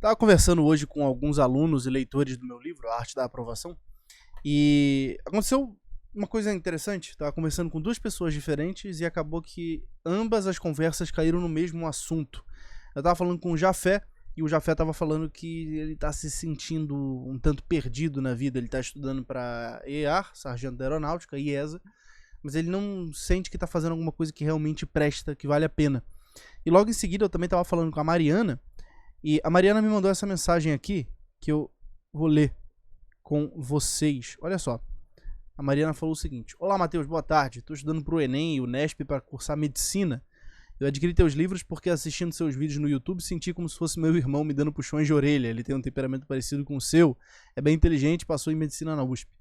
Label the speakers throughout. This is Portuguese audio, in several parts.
Speaker 1: Estava conversando hoje com alguns alunos e leitores do meu livro, A Arte da Aprovação, e aconteceu uma coisa interessante. Estava conversando com duas pessoas diferentes e acabou que ambas as conversas caíram no mesmo assunto. Eu estava falando com o Jafé, e o Jafé estava falando que ele está se sentindo um tanto perdido na vida. Ele está estudando para EAR, Sargento da Aeronáutica, IESA, mas ele não sente que está fazendo alguma coisa que realmente presta, que vale a pena. E logo em seguida eu também estava falando com a Mariana, e a Mariana me mandou essa mensagem aqui, que eu vou ler com vocês. Olha só, a Mariana falou o seguinte: Olá, Matheus, boa tarde. Estou estudando para o Enem e o Nesp para cursar Medicina. Eu adquiri teus livros porque assistindo seus vídeos no YouTube senti como se fosse meu irmão me dando puxões de orelha. Ele tem um temperamento parecido com o seu, é bem inteligente, passou em Medicina na USP.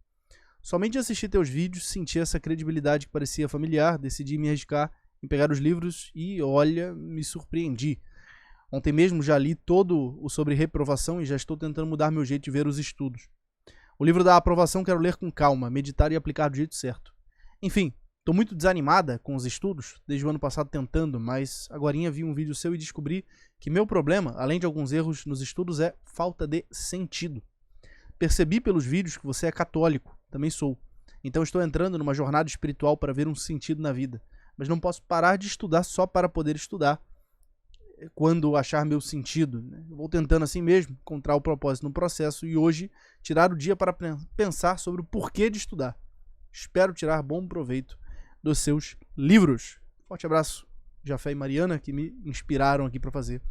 Speaker 1: Somente de assistir teus vídeos, senti essa credibilidade que parecia familiar, decidi me arriscar em pegar os livros e, olha, me surpreendi. Ontem mesmo já li todo o sobre reprovação e já estou tentando mudar meu jeito de ver os estudos. O livro da aprovação quero ler com calma, meditar e aplicar do jeito certo. Enfim, estou muito desanimada com os estudos, desde o ano passado tentando, mas agorinha vi um vídeo seu e descobri que meu problema, além de alguns erros nos estudos, é falta de sentido. Percebi pelos vídeos que você é católico, também sou. Então estou entrando numa jornada espiritual para ver um sentido na vida. Mas não posso parar de estudar só para poder estudar quando achar meu sentido. Eu vou tentando assim mesmo encontrar o propósito no processo e hoje tirar o dia para pensar sobre o porquê de estudar. Espero tirar bom proveito dos seus livros. Forte abraço, Jafé e Mariana, que me inspiraram aqui para fazer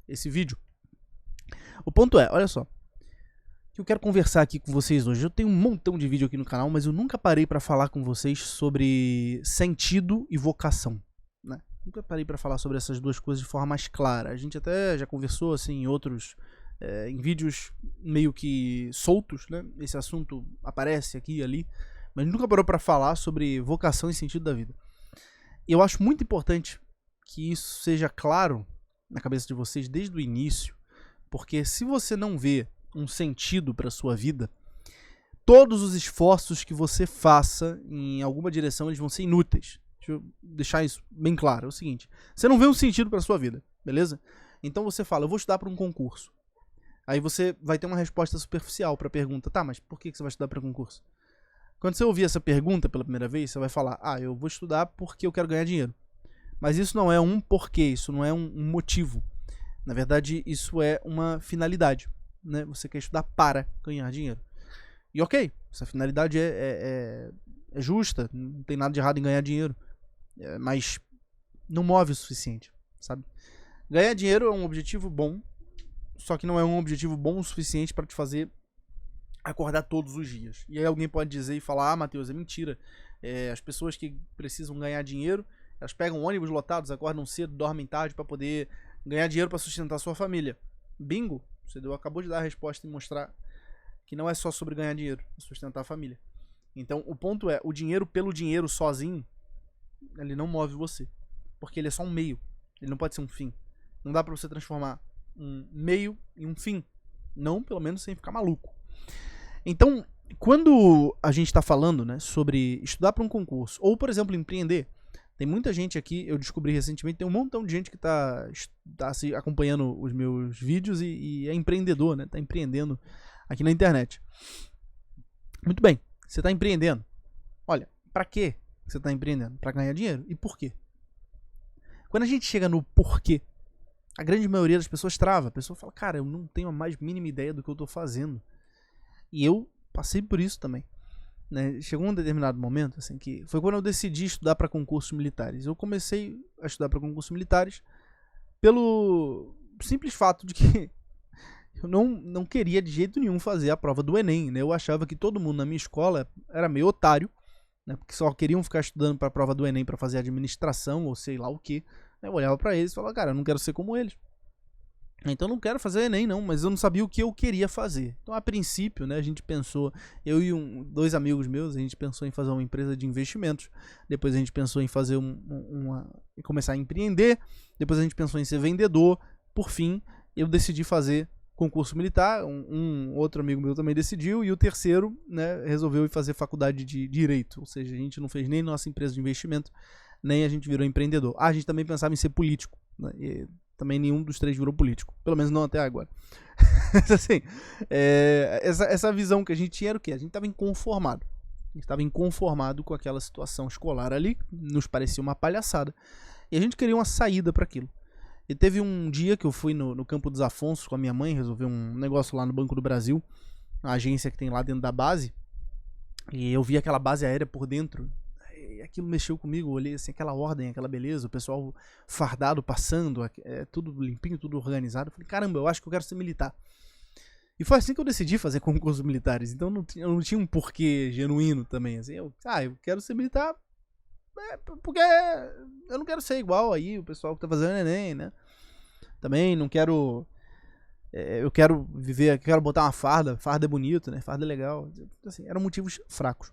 Speaker 1: esse vídeo. O ponto é, olha só, que eu quero conversar aqui com vocês hoje. Eu tenho um montão de vídeo aqui no canal, mas eu nunca parei para falar com vocês sobre sentido e vocação, né? Nunca parei para falar sobre essas duas coisas de forma mais clara. A gente até já conversou assim em outros, em vídeos meio que soltos, né? Esse assunto aparece aqui e ali, mas nunca parou para falar sobre vocação e sentido da vida. E eu acho muito importante que isso seja claro na cabeça de vocês desde o início, porque se você não vê um sentido para sua vida, todos os esforços que você faça em alguma direção eles vão ser inúteis. Deixa eu deixar isso bem claro. É o seguinte: você não vê um sentido para sua vida, beleza? Então você fala, eu vou estudar para um concurso. Aí você vai ter uma resposta superficial para a pergunta, tá, mas por que você vai estudar para concurso? Quando você ouvir essa pergunta pela primeira vez, você vai falar, eu vou estudar porque eu quero ganhar dinheiro. Mas isso não é um porquê, isso não é um motivo. Na verdade, isso é uma finalidade, né? Você quer estudar para ganhar dinheiro. E ok, essa finalidade é justa, não tem nada de errado em ganhar dinheiro, mas não move o suficiente, sabe? Ganhar dinheiro é um objetivo bom, só que não é um objetivo bom o suficiente para te fazer acordar todos os dias. E aí alguém pode dizer e falar, Matheus, é mentira. As pessoas que precisam ganhar dinheiro, elas pegam ônibus lotados, acordam cedo, dormem tarde para poder ganhar dinheiro para sustentar sua família. Bingo! Você acabou de dar a resposta e mostrar que não é só sobre ganhar dinheiro, é sustentar a família. Então o ponto é, o dinheiro pelo dinheiro sozinho, ele não move você. Porque ele é só um meio, ele não pode ser um fim. Não dá pra você transformar um meio em um fim. Não, pelo menos sem ficar maluco. Então, quando a gente tá falando, né, sobre estudar para um concurso, ou por exemplo, empreender, tem muita gente aqui, eu descobri recentemente, tem um montão de gente que tá acompanhando os meus vídeos e é empreendedor, né? Tá empreendendo aqui na internet. Muito bem, você tá empreendendo. Olha, pra que você tá empreendendo? Pra ganhar dinheiro. E por quê? Quando a gente chega no porquê, a grande maioria das pessoas trava. A pessoa fala, cara, eu não tenho a mais mínima ideia do que eu tô fazendo. E eu passei por isso também. Né? Chegou um determinado momento, assim, que foi quando eu decidi estudar para concursos militares. Eu comecei a estudar para concursos militares pelo simples fato de que eu não queria de jeito nenhum fazer a prova do Enem. Né? Eu achava que todo mundo na minha escola era meio otário, né? Porque só queriam ficar estudando para a prova do Enem para fazer administração ou sei lá o que. Eu olhava para eles e falava, cara, eu não quero ser como eles. Então eu não quero fazer Enem não, mas eu não sabia o que eu queria fazer. Então a princípio, né, a gente pensou, eu e dois amigos meus, a gente pensou em fazer uma empresa de investimentos. Depois a gente pensou em fazer começar a empreender. Depois a gente pensou em ser vendedor. Por fim, eu decidi fazer concurso militar. Um outro amigo meu também decidiu. E o terceiro, né, resolveu ir fazer faculdade de Direito. Ou seja, a gente não fez nem nossa empresa de investimento, nem a gente virou empreendedor. A gente também pensava em ser político, né? Também nenhum dos três virou político. Pelo menos não até agora. Mas assim, essa visão que a gente tinha era o quê? A gente estava inconformado. A gente estava inconformado com aquela situação escolar ali. Nos parecia uma palhaçada. E a gente queria uma saída para aquilo. E teve um dia que eu fui no Campo dos Afonsos com a minha mãe, resolver um negócio lá no Banco do Brasil, a agência que tem lá dentro da base. E eu vi aquela base aérea por dentro. E aquilo mexeu comigo, eu olhei assim, aquela ordem, aquela beleza, o pessoal fardado passando, tudo limpinho, tudo organizado. Eu falei, caramba, eu acho que eu quero ser militar. E foi assim que eu decidi fazer concursos militares. Então eu não tinha um porquê genuíno também. Assim, eu quero ser militar porque eu não quero ser igual aí o pessoal que tá fazendo Enem, né? Também não quero... eu quero viver, quero botar uma farda. Farda é bonito, né? Farda é legal. Assim, eram motivos fracos.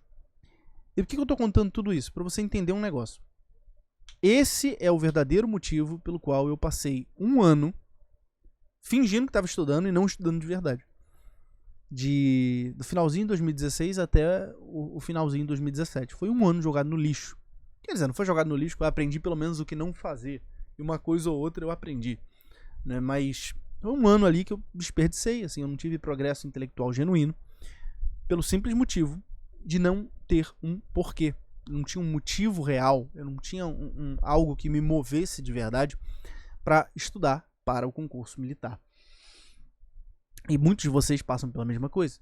Speaker 1: E por que eu tô contando tudo isso? Pra você entender um negócio. Esse é o verdadeiro motivo pelo qual eu passei um ano fingindo que estava estudando e não estudando de verdade. Do finalzinho de 2016 até o finalzinho de 2017. Foi um ano jogado no lixo. Quer dizer, não foi jogado no lixo, eu aprendi pelo menos o que não fazer. E uma coisa ou outra eu aprendi. Né? Mas foi um ano ali que eu desperdicei. Assim, eu não tive progresso intelectual genuíno. Pelo simples motivo de não ter um porquê. Não tinha um motivo real. Eu não tinha algo que me movesse de verdade para estudar para o concurso militar. E muitos de vocês passam pela mesma coisa.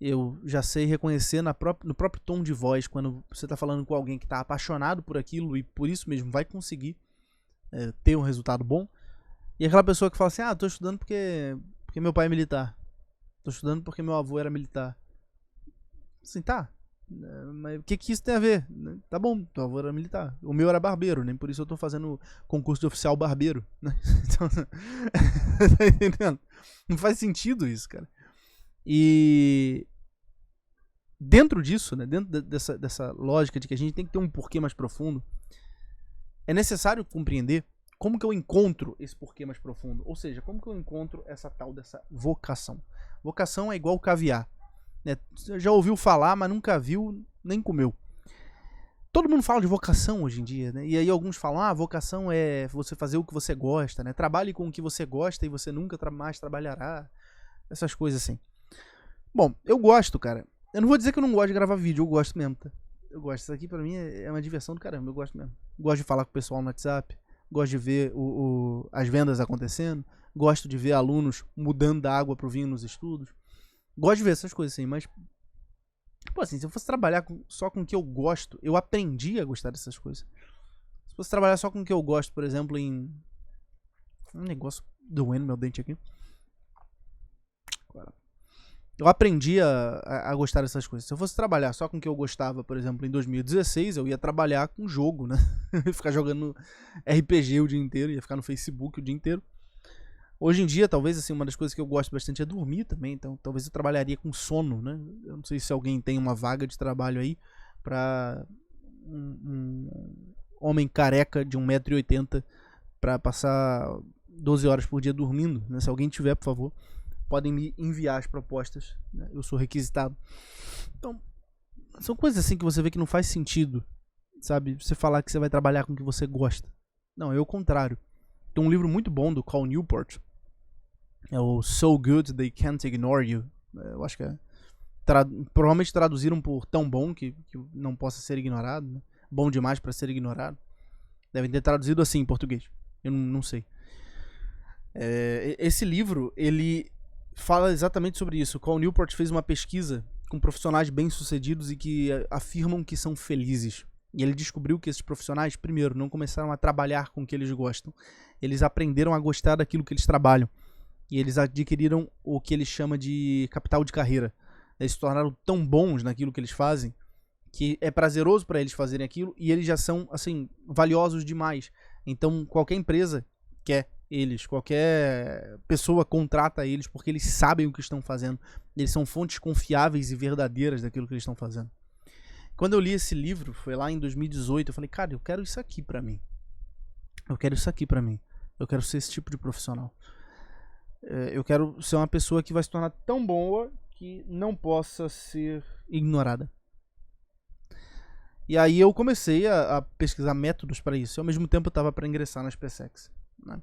Speaker 1: Eu já sei reconhecer no próprio tom de voz, quando você está falando com alguém que está apaixonado por aquilo e por isso mesmo vai conseguir ter um resultado bom. E aquela pessoa que fala assim, tô estudando porque meu pai é militar. Tô estudando porque meu avô era militar. Assim, tá. Mas o que isso tem a ver? Tá bom, teu avô era militar. O meu era barbeiro, nem por isso eu tô fazendo concurso de oficial barbeiro. Né? Então, tá entendendo? Não faz sentido isso, cara. E dentro disso, né, dentro dessa lógica de que a gente tem que ter um porquê mais profundo, é necessário compreender como que eu encontro esse porquê mais profundo. Ou seja, como que eu encontro essa tal dessa vocação. Vocação é igual caviar. Né? Já ouviu falar, mas nunca viu, nem comeu. Todo mundo fala de vocação hoje em dia, né? E aí alguns falam, vocação é você fazer o que você gosta, né? Trabalhe com o que você gosta e você nunca mais trabalhará. Essas coisas assim. Bom, eu gosto, cara. Eu não vou dizer que eu não gosto de gravar vídeo, eu gosto mesmo, tá? Eu gosto. Isso aqui pra mim é uma diversão do caramba, eu gosto mesmo. Gosto de falar com o pessoal no WhatsApp, gosto de ver as vendas acontecendo, gosto de ver alunos mudando da água pro vinho nos estudos. Gosto de ver essas coisas assim, mas pô, assim, se eu fosse trabalhar só com o que eu gosto, eu aprendi a gostar dessas coisas. Se fosse trabalhar só com o que eu gosto, por exemplo, em um negócio doendo meu dente aqui. Eu aprendi a gostar dessas coisas. Se eu fosse trabalhar só com o que eu gostava, por exemplo, em 2016, eu ia trabalhar com jogo, né? Eu ia ficar jogando RPG o dia inteiro, ia ficar no Facebook o dia inteiro. Hoje em dia, talvez, assim, uma das coisas que eu gosto bastante é dormir também, então talvez eu trabalharia com sono, né? Eu não sei se alguém tem uma vaga de trabalho aí pra um homem careca de 1,80 m pra passar 12 horas por dia dormindo, né? Se alguém tiver, por favor, podem me enviar as propostas, né? Eu sou requisitado. Então, são coisas assim que você vê que não faz sentido, sabe? Você falar que você vai trabalhar com o que você gosta. Não, é o contrário. Tem um livro muito bom do Cal Newport, é o So Good They Can't Ignore You. Eu acho que provavelmente traduziram por tão bom que não possa ser ignorado, né? Bom demais para ser ignorado. Devem ter traduzido assim em português. Eu não sei. Esse livro, ele fala exatamente sobre isso. O Cal Newport fez uma pesquisa com profissionais bem-sucedidos e que afirmam que são felizes. E ele descobriu que esses profissionais, primeiro, não começaram a trabalhar com o que eles gostam. Eles aprenderam a gostar daquilo que eles trabalham. E eles adquiriram o que ele chama de capital de carreira. Eles se tornaram tão bons naquilo que eles fazem que é prazeroso para eles fazerem aquilo e eles já são, assim, valiosos demais. Então, qualquer empresa quer eles, qualquer pessoa contrata eles porque eles sabem o que estão fazendo. Eles são fontes confiáveis e verdadeiras daquilo que eles estão fazendo. Quando eu li esse livro, foi lá em 2018, eu falei, cara, eu quero isso aqui pra mim. Eu quero isso aqui pra mim. Eu quero ser esse tipo de profissional. Eu quero ser uma pessoa que vai se tornar tão boa que não possa ser ignorada. E aí eu comecei a pesquisar métodos para isso. E ao mesmo tempo eu estava para ingressar na SpaceX, né?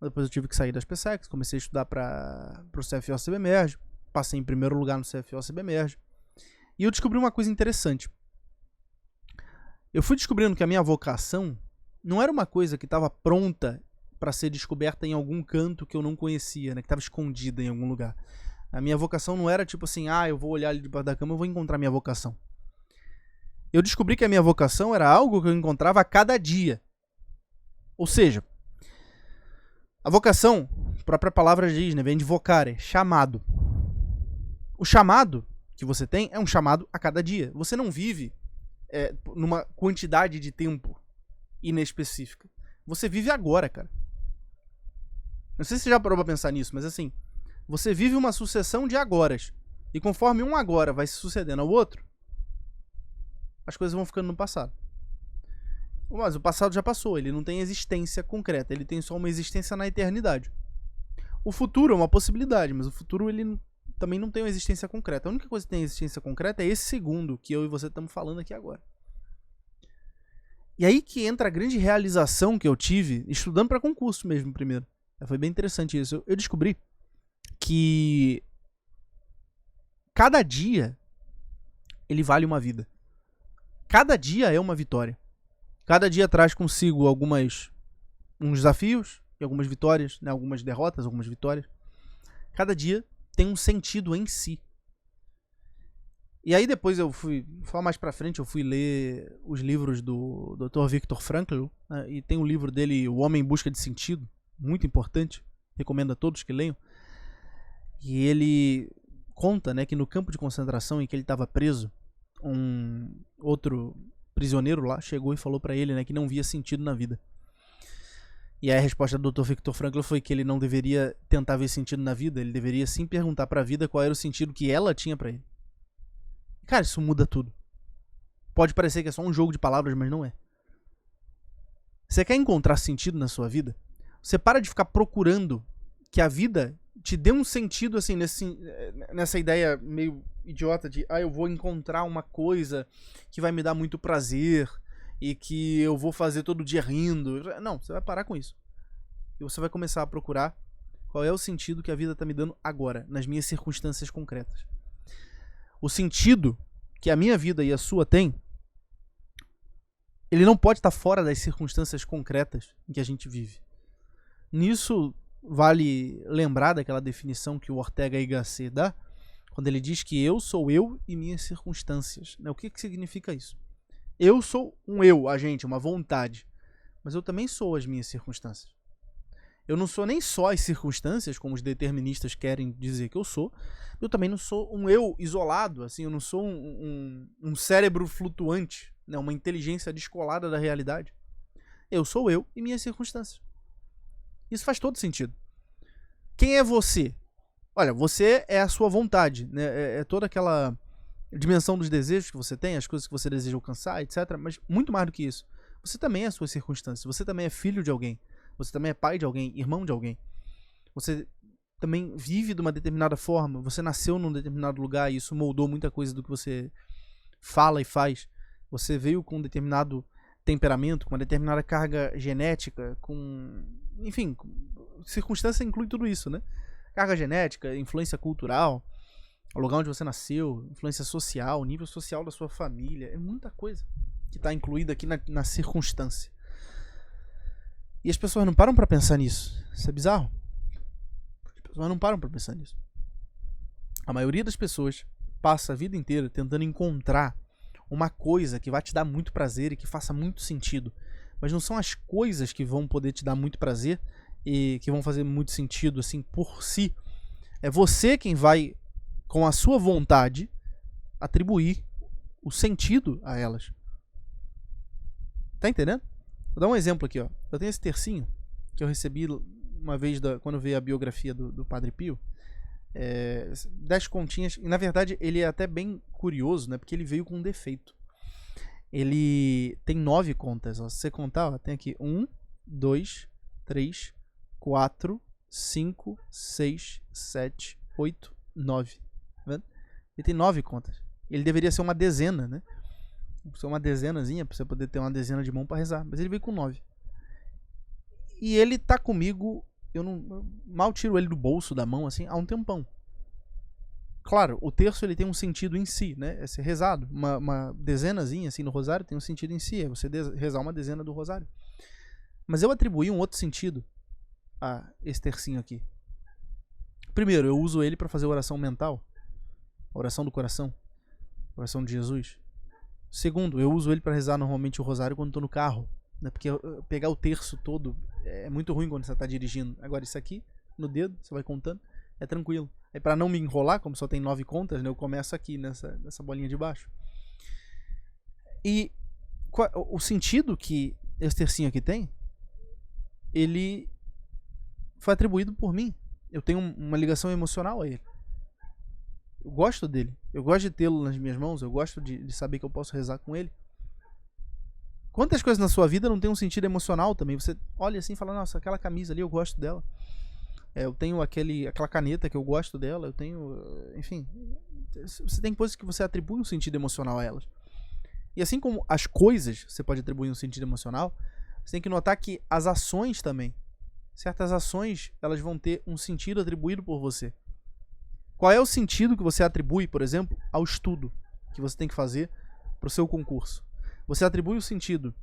Speaker 1: Depois eu tive que sair das PSECs, comecei a estudar para o CFO CBMERG, passei em primeiro lugar no CFO CBMERG. E eu descobri uma coisa interessante. Eu fui descobrindo que a minha vocação não era uma coisa que estava pronta para ser descoberta em algum canto que eu não conhecia, né? Que estava escondida em algum lugar. A minha vocação não era tipo assim, eu vou olhar ali debaixo da cama e vou encontrar minha vocação. Eu descobri que a minha vocação era algo que eu encontrava a cada dia. Ou seja, a vocação, a própria palavra diz, né? Vem de vocare, chamado. O chamado que você tem é um chamado a cada dia. Você não vive numa quantidade de tempo inespecífica. Você vive agora, cara. Não sei se você já parou pra pensar nisso, mas assim, você vive uma sucessão de agoras. E conforme um agora vai se sucedendo ao outro, as coisas vão ficando no passado. Mas o passado já passou, ele não tem existência concreta, ele tem só uma existência na eternidade. O futuro é uma possibilidade, mas o futuro ele também não tem uma existência concreta. A única coisa que tem existência concreta é esse segundo que eu e você estamos falando aqui agora. E aí que entra a grande realização que eu tive estudando para concurso mesmo primeiro. Foi bem interessante isso. Eu descobri que cada dia ele vale uma vida. Cada dia é uma vitória. Cada dia traz consigo uns desafios e algumas vitórias, né? Algumas derrotas, algumas vitórias. Cada dia tem um sentido em si. E aí depois eu fui mais pra frente, eu fui ler os livros do Dr. Viktor Frankl, né? E tem o livro dele, O Homem em Busca de Sentido, muito importante, recomendo a todos que leiam. E ele conta, né, que no campo de concentração em que ele estava preso, um outro prisioneiro lá chegou e falou pra ele, né, que não via sentido na vida. E aí a resposta do Dr. Viktor Frankl foi que ele não deveria tentar ver sentido na vida, ele deveria sim perguntar pra vida qual era o sentido que ela tinha pra ele. Cara, isso muda tudo. Pode parecer que é só um jogo de palavras, mas não é. Você quer encontrar sentido na sua vida? Você para de ficar procurando que a vida te dê um sentido, assim, nessa ideia meio idiota de eu vou encontrar uma coisa que vai me dar muito prazer e que eu vou fazer todo dia rindo. Não, você vai parar com isso. E você vai começar a procurar qual é o sentido que a vida está me dando agora, nas minhas circunstâncias concretas. O sentido que a minha vida e a sua têm, ele não pode estar fora das circunstâncias concretas em que a gente vive. Nisso vale lembrar daquela definição que o Ortega y Gasset dá, quando ele diz que eu sou eu e minhas circunstâncias. O que significa isso? Eu sou um eu, agente, uma vontade, mas eu também sou as minhas circunstâncias. Eu não sou nem só as circunstâncias, como os deterministas querem dizer que eu sou. Eu também não sou um eu isolado, assim, eu não sou um cérebro flutuante, né, uma inteligência descolada da realidade. Eu sou eu e minhas circunstâncias. Isso faz todo sentido. Quem é você? Olha, você é a sua vontade, né? É toda aquela dimensão dos desejos que você tem, as coisas que você deseja alcançar, etc. Mas muito mais do que isso. Você também é as suas circunstâncias. Você também é filho de alguém. Você também é pai de alguém, irmão de alguém. Você também vive de uma determinada forma. Você nasceu num determinado lugar e isso moldou muita coisa do que você fala e faz. Você veio com um determinado temperamento, com uma determinada carga genética, enfim, circunstância inclui tudo isso, né? Carga genética, influência cultural, o lugar onde você nasceu, influência social, nível social da sua família, é muita coisa que está incluída aqui na circunstância. E as pessoas não param para pensar nisso. Isso é bizarro. As pessoas não param para pensar nisso. A maioria das pessoas passa a vida inteira tentando encontrar uma coisa que vai te dar muito prazer e que faça muito sentido. Mas não são as coisas que vão poder te dar muito prazer e que vão fazer muito sentido assim por si. É você quem vai, com a sua vontade, atribuir o sentido a elas. Tá entendendo? Vou dar um exemplo aqui, ó. Eu tenho esse tercinho que eu recebi uma vez quando eu vi a biografia do Padre Pio. 10 continhas. E na verdade ele é até bem curioso, né? Porque ele veio com um defeito. Ele tem 9 contas. Ó. Se você contar, ó, tem aqui 1, 2, 3, 4, 5, 6, 7, 8, 9. Tá vendo? Ele tem 9 contas. Ele deveria ser uma dezena, né? Ser uma dezenazinha, pra você poder ter uma dezena de mão pra rezar. Mas ele veio com 9. E ele tá comigo eu mal tiro ele do bolso, da mão, assim, há um tempão. Claro, o terço ele tem um sentido em si, né? É ser rezado. Uma dezenazinha assim no rosário tem um sentido em si, é você rezar uma dezena do rosário. Mas eu atribuí um outro sentido a esse tercinho aqui. Primeiro, eu uso ele para fazer oração mental, oração do coração, oração de Jesus. Segundo, eu uso ele para rezar normalmente o rosário quando estou no carro, né? Porque pegar o terço todo é muito ruim quando você está dirigindo. Agora isso aqui, no dedo, você vai contando, é tranquilo. Aí para não me enrolar, como só tem 9 contas, né, eu começo aqui nessa bolinha de baixo. E o sentido que esse tercinho aqui tem, ele foi atribuído por mim. Eu tenho uma ligação emocional a ele. Eu gosto dele. Eu gosto de tê-lo nas minhas mãos. Eu gosto de saber que eu posso rezar com ele. Quantas coisas na sua vida não tem um sentido emocional também? Você olha assim e fala, nossa, aquela camisa ali eu gosto dela. Eu tenho aquela caneta que eu gosto dela. Eu tenho, enfim. Você tem coisas que você atribui um sentido emocional a elas. E assim como as coisas você pode atribuir um sentido emocional, você tem que notar que as ações também. Certas ações, elas vão ter um sentido atribuído por você. Qual é o sentido que você atribui, por exemplo, ao estudo que você tem que fazer para o seu concurso? Você atribui o sentido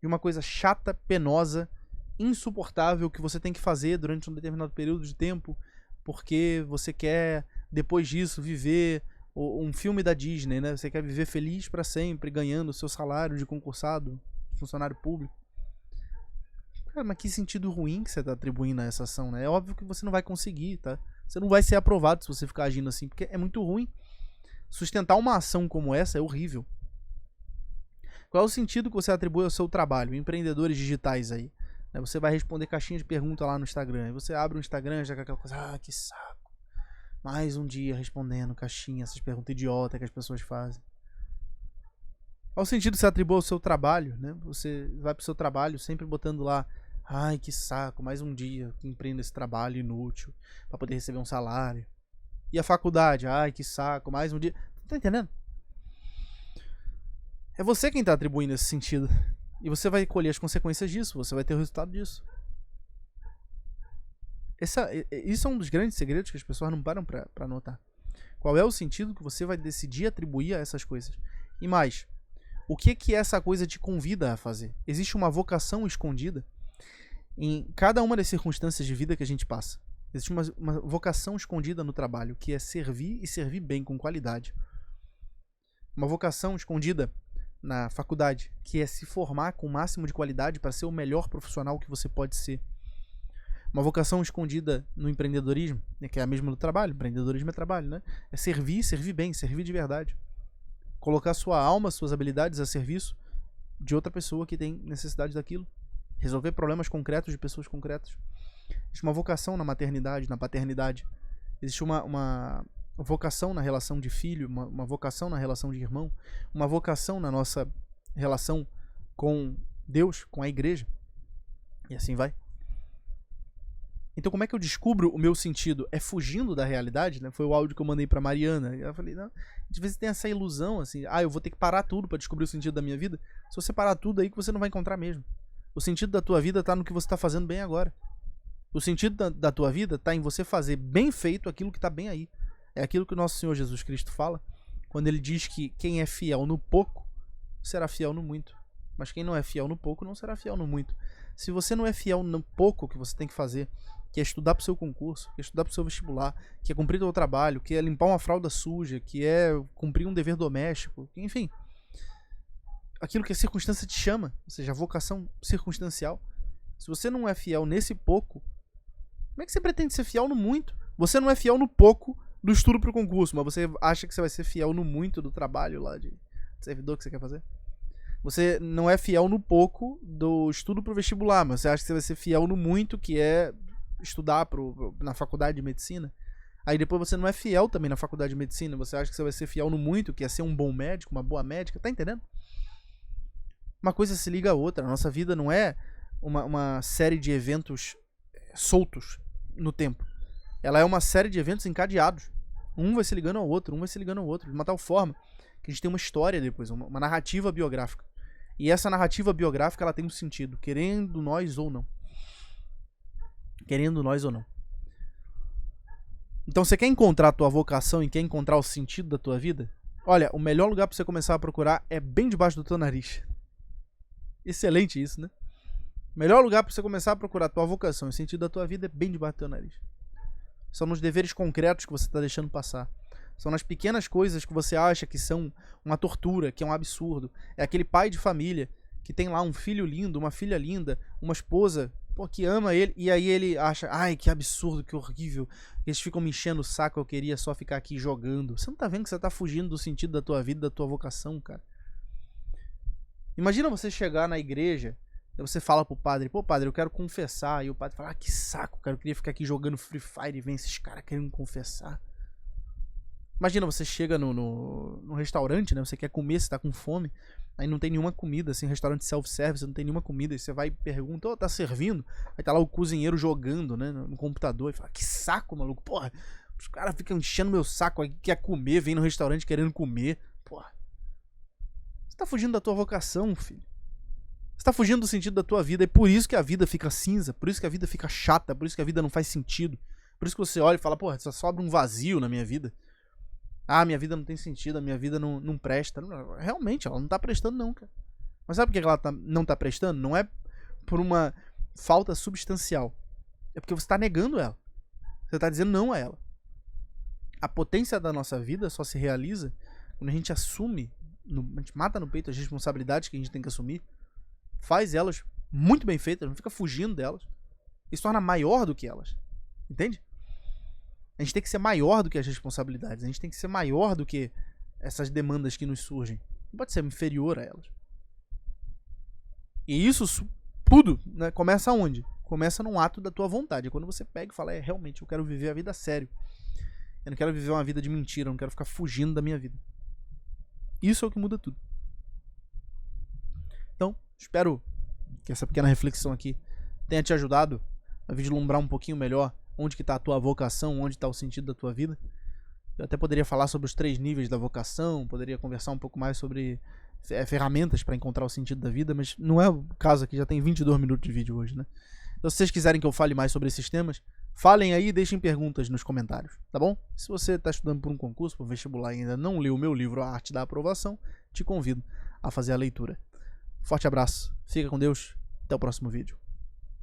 Speaker 1: de uma coisa chata, penosa, insuportável que você tem que fazer durante um determinado período de tempo porque você quer, depois disso, viver um filme da Disney, né? Você quer viver feliz para sempre, ganhando o seu salário de concursado, funcionário público. Cara, mas que sentido ruim que você tá atribuindo a essa ação, né? É óbvio que você não vai conseguir, tá? Você não vai ser aprovado se você ficar agindo assim, porque é muito ruim. Sustentar uma ação como essa é horrível. Qual é o sentido que você atribui ao seu trabalho? Empreendedores digitais aí. Né? Você vai responder caixinha de pergunta lá no Instagram. Aí você abre o Instagram, já com aquela coisa, que saco. Mais um dia respondendo caixinha, essas perguntas idiotas que as pessoas fazem. Qual o sentido que você atribui ao seu trabalho, né? Você vai pro seu trabalho sempre botando lá, ai, que saco, mais um dia cumprindo esse trabalho inútil para poder receber um salário. E a faculdade, ai, que saco, mais um dia. Tá entendendo? É você quem tá atribuindo esse sentido. E você vai colher as consequências disso, você vai ter o resultado disso. Isso é um dos grandes segredos que as pessoas não param pra notar. Qual é o sentido que você vai decidir atribuir a essas coisas? E mais, o que essa coisa te convida a fazer? Existe uma vocação escondida em cada uma das circunstâncias de vida que a gente passa. Existe uma vocação escondida no trabalho, que é servir e servir bem, com qualidade. Uma vocação escondida na faculdade, que é se formar com o máximo de qualidade para ser o melhor profissional que você pode ser. Uma vocação escondida no empreendedorismo, que é a mesma do trabalho. Empreendedorismo é trabalho, né? É servir bem, servir de verdade. Colocar sua alma, suas habilidades a serviço de outra pessoa que tem necessidade daquilo. Resolver problemas concretos de pessoas concretas. Existe uma vocação na maternidade, na paternidade. Existe uma vocação na relação de filho, uma vocação na relação de irmão, uma vocação na nossa relação com Deus, com a igreja. E assim vai. Então como é que eu descubro o meu sentido? É fugindo da realidade, né? Foi o áudio que eu mandei pra Mariana. Eu falei, não, às vezes tem essa ilusão, assim, eu vou ter que parar tudo pra descobrir o sentido da minha vida. Se você parar tudo aí que você não vai encontrar mesmo. O sentido da tua vida tá no que você tá fazendo bem agora. O sentido da tua vida tá em você fazer bem feito aquilo que tá bem aí. É aquilo que o nosso Senhor Jesus Cristo fala, quando ele diz que quem é fiel no pouco, será fiel no muito. Mas quem não é fiel no pouco, não será fiel no muito. Se você não é fiel no pouco que você tem que fazer, que é estudar pro seu concurso, que é estudar pro seu vestibular, que é cumprir o seu trabalho, que é limpar uma fralda suja, que é cumprir um dever doméstico, enfim. Aquilo que a circunstância te chama, ou seja, a vocação circunstancial. Se você não é fiel nesse pouco, como é que você pretende ser fiel no muito? Você não é fiel no pouco do estudo pro concurso, mas você acha que você vai ser fiel no muito do trabalho lá de servidor que você quer fazer? Você não é fiel no pouco do estudo pro vestibular, mas você acha que você vai ser fiel no muito, que é estudar na faculdade de medicina. Aí depois você não é fiel também na faculdade de medicina, você acha que você vai ser fiel no muito, que é ser um bom médico, uma boa médica, tá entendendo? Uma coisa se liga a outra. A nossa vida não é uma série de eventos soltos no tempo. Ela é uma série de eventos encadeados. Um vai se ligando ao outro, de uma tal forma que a gente tem uma história depois, uma narrativa biográfica. E essa narrativa biográfica, ela tem um sentido, querendo nós ou não. querendo nós ou não. Então você quer encontrar a tua vocação e quer encontrar o sentido da tua vida? Olha, o melhor lugar pra você começar a procurar é bem debaixo do teu nariz. Excelente isso, né? O melhor lugar pra você começar a procurar a tua vocação e o sentido da tua vida é bem debaixo do teu nariz. São nos deveres concretos que você tá deixando passar. São nas pequenas coisas que você acha que são uma tortura, que é um absurdo. É aquele pai de família que tem lá um filho lindo, uma filha linda, uma esposa, pô, que ama ele, e aí ele acha, ai, que absurdo, que horrível. Eles ficam me enchendo o saco, eu queria só ficar aqui jogando. Você não tá vendo que você tá fugindo do sentido da tua vida, da tua vocação, cara? Imagina você chegar na igreja, e você fala pro padre, pô, padre, eu quero confessar. E o padre fala, ah, que saco, cara, eu queria ficar aqui jogando Free Fire e vem esses caras querendo confessar. Imagina, você chega no restaurante, né? Você quer comer, você tá com fome. Aí não tem nenhuma comida, assim, restaurante self-service, não tem nenhuma comida. Aí você vai e pergunta, ô, tá servindo? Aí tá lá o cozinheiro jogando, né, no computador. E fala, que saco, maluco. Porra, os caras ficam enchendo meu saco aí, quer comer, vem no restaurante querendo comer. Porra. Você tá fugindo da tua vocação, filho. Você tá fugindo do sentido da tua vida. É por isso que a vida fica cinza, por isso que a vida fica chata, por isso que a vida não faz sentido. Por isso que você olha e fala, porra, só sobra um vazio na minha vida. Ah, minha vida não tem sentido, a minha vida não presta. Não, realmente, ela não tá prestando não, cara. Mas sabe por que ela não tá prestando? Não é por uma falta substancial. É porque você tá negando ela. Você tá dizendo não a ela. A potência da nossa vida só se realiza quando a gente assume, a gente mata no peito as responsabilidades que a gente tem que assumir, faz elas muito bem feitas, não fica fugindo delas, e se torna maior do que elas. Entende? A gente tem que ser maior do que as responsabilidades. A gente tem que ser maior do que essas demandas que nos surgem. Não pode ser inferior a elas. E isso tudo, né, começa onde? Começa num ato da tua vontade. É quando você pega e fala, realmente, eu quero viver a vida a sério. Eu não quero viver uma vida de mentira. Eu não quero ficar fugindo da minha vida. Isso é o que muda tudo. Então, espero que essa pequena reflexão aqui tenha te ajudado a vislumbrar um pouquinho melhor onde que está a tua vocação, onde está o sentido da tua vida. Eu até poderia falar sobre os 3 níveis da vocação, poderia conversar um pouco mais sobre ferramentas para encontrar o sentido da vida, mas não é o caso aqui, já tem 22 minutos de vídeo hoje, né? Então, se vocês quiserem que eu fale mais sobre esses temas, falem aí e deixem perguntas nos comentários, tá bom? Se você está estudando por um concurso, por vestibular e ainda não leu o meu livro A Arte da Aprovação, te convido a fazer a leitura. Forte abraço, fica com Deus, até o próximo vídeo.